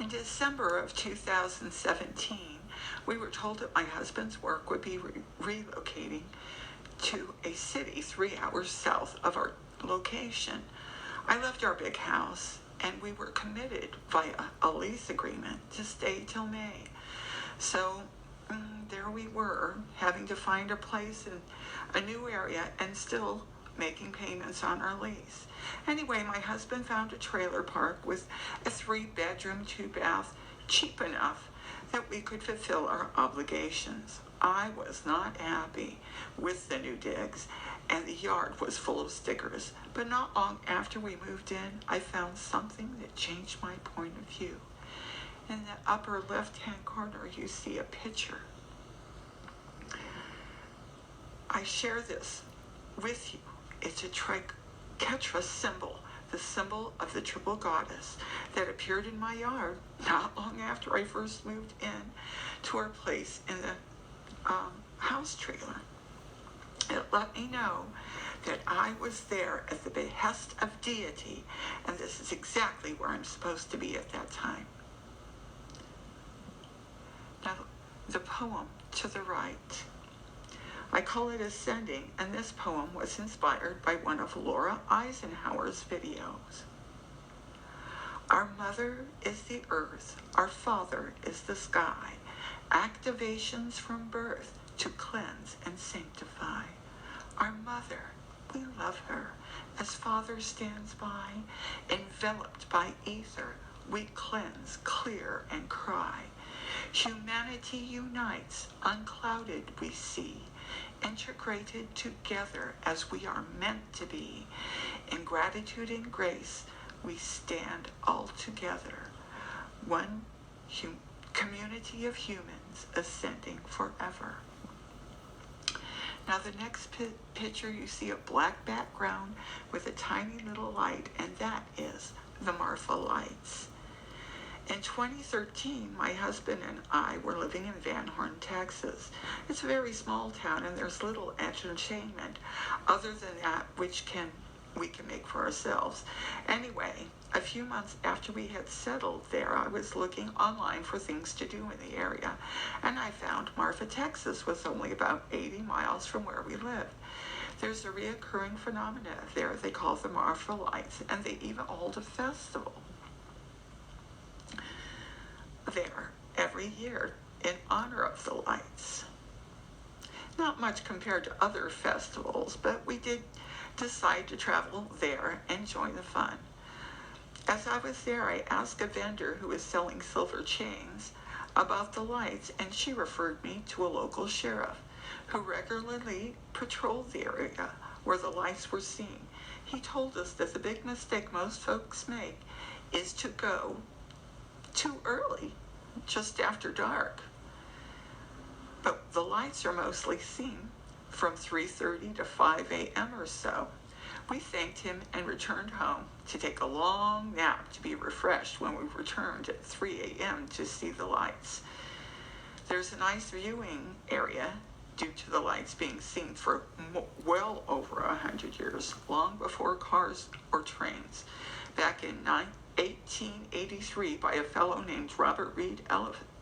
In December of 2017, we were told that my husband's work would be relocating to a city 3 hours south of our location. I left our big house and we were committed via a lease agreement to stay till May. So there we were, having to find a place in a new area and still making payments on our lease. Anyway, my husband found a trailer park with a 3-bedroom, 2-bath, cheap enough that we could fulfill our obligations. I was not happy with the new digs, and the yard was full of stickers. But not long after we moved in, I found something that changed my point of view. In the upper left-hand corner, you see a picture. I share this with you. It's a triquetra symbol, the symbol of the triple goddess that appeared in my yard not long after I first moved in to our place in the house trailer. It let me know that I was there at the behest of deity, and this is exactly where I'm supposed to be at that time. Now, the poem to the right. I call it Ascending, and this poem was inspired by one of Laura Eisenhower's videos. Our mother is the earth, our father is the sky, activations from birth to cleanse and sanctify. Our mother, we love her, as father stands by, enveloped by ether, we cleanse, clear, and cry. Humanity unites, unclouded we see, integrated together as we are meant to be. In gratitude and grace, we stand all together. One community of humans ascending forever. Now the next picture, you see a black background with a tiny little light, and that is the Marfa Lights. In 2013, my husband and I were living in Van Horn, Texas. It's a very small town, and there's little entertainment other than that which we can make for ourselves. Anyway, a few months after we had settled there, I was looking online for things to do in the area, and I found Marfa, Texas was only about 80 miles from where we lived. There's a reoccurring phenomena there they call the Marfa Lights, and they even hold a festival there every year in honor of the lights. Not much compared to other festivals, but we did decide to travel there and join the fun. As I was there, I asked a vendor who was selling silver chains about the lights, and she referred me to a local sheriff who regularly patrolled the area where the lights were seen. He told us that the big mistake most folks make is to go too early, just after dark. But the lights are mostly seen from 3:30 to 5 a.m. or so. We thanked him and returned home to take a long nap to be refreshed when we returned at 3 a.m. to see the lights. There's a nice viewing area due to the lights being seen for well over 100 years, long before cars or trains. Back in 1883 by a fellow named Robert Reed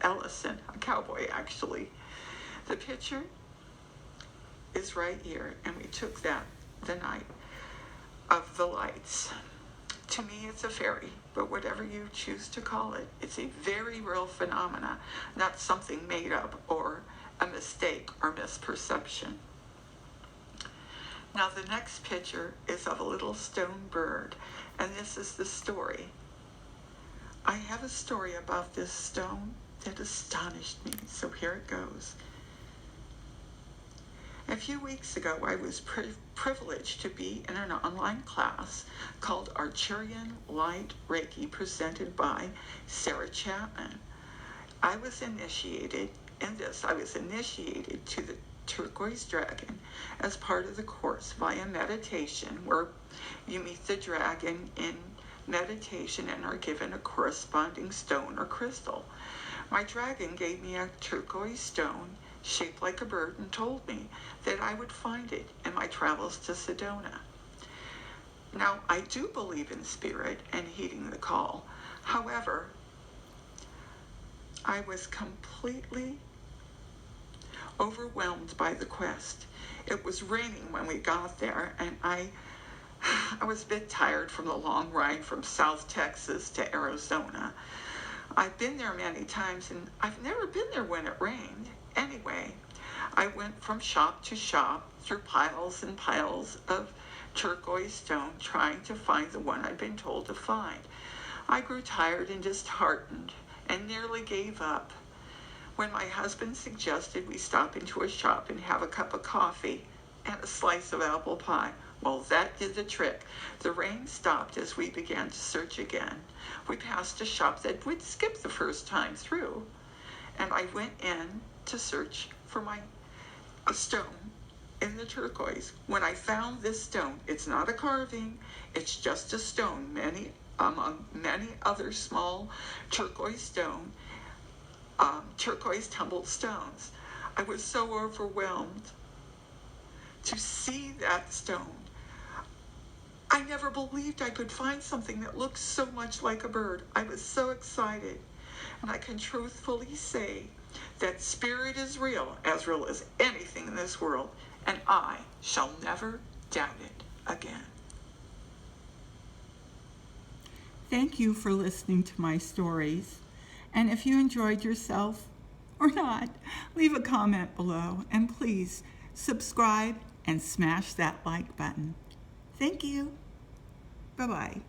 Ellison, a cowboy actually. The picture is right here, and we took that the night of the lights. To me, it's a fairy, but whatever you choose to call it, it's a very real phenomena, not something made up or a mistake or misperception. Now the next picture is of a little stone bird, and this is the story. I have a story about this stone that astonished me, so here it goes. A few weeks ago, I was privileged to be in an online class called Arcturian Light Reiki, presented by Sarah Chapman. I was initiated to the turquoise dragon as part of the course via meditation, where you meet the dragon in meditation and are given a corresponding stone or crystal. My dragon gave me a turquoise stone shaped like a bird and told me that I would find it in my travels to Sedona. Now, I do believe in spirit and heeding the call. However, I was completely overwhelmed by the quest. It was raining when we got there, and I was a bit tired from the long ride from South Texas to Arizona. I've been there many times, and I've never been there when it rained. Anyway, I went from shop to shop through piles and piles of turquoise stone trying to find the one I'd been told to find. I grew tired and disheartened and nearly gave up when my husband suggested we stop into a shop and have a cup of coffee and a slice of apple pie. Well, that did the trick. The rain stopped as we began to search again. We passed a shop that we'd skipped the first time through, and I went in to search for a stone in the turquoise. When I found this stone, it's not a carving, it's just a stone, among many other small turquoise turquoise tumbled stones. I was so overwhelmed to see that stone. I never believed I could find something that looked so much like a bird. I was so excited. And I can truthfully say that spirit is real as anything in this world, and I shall never doubt it again. Thank you for listening to my stories. And if you enjoyed yourself or not, leave a comment below, and please subscribe and smash that like button. Thank you. Bye-bye.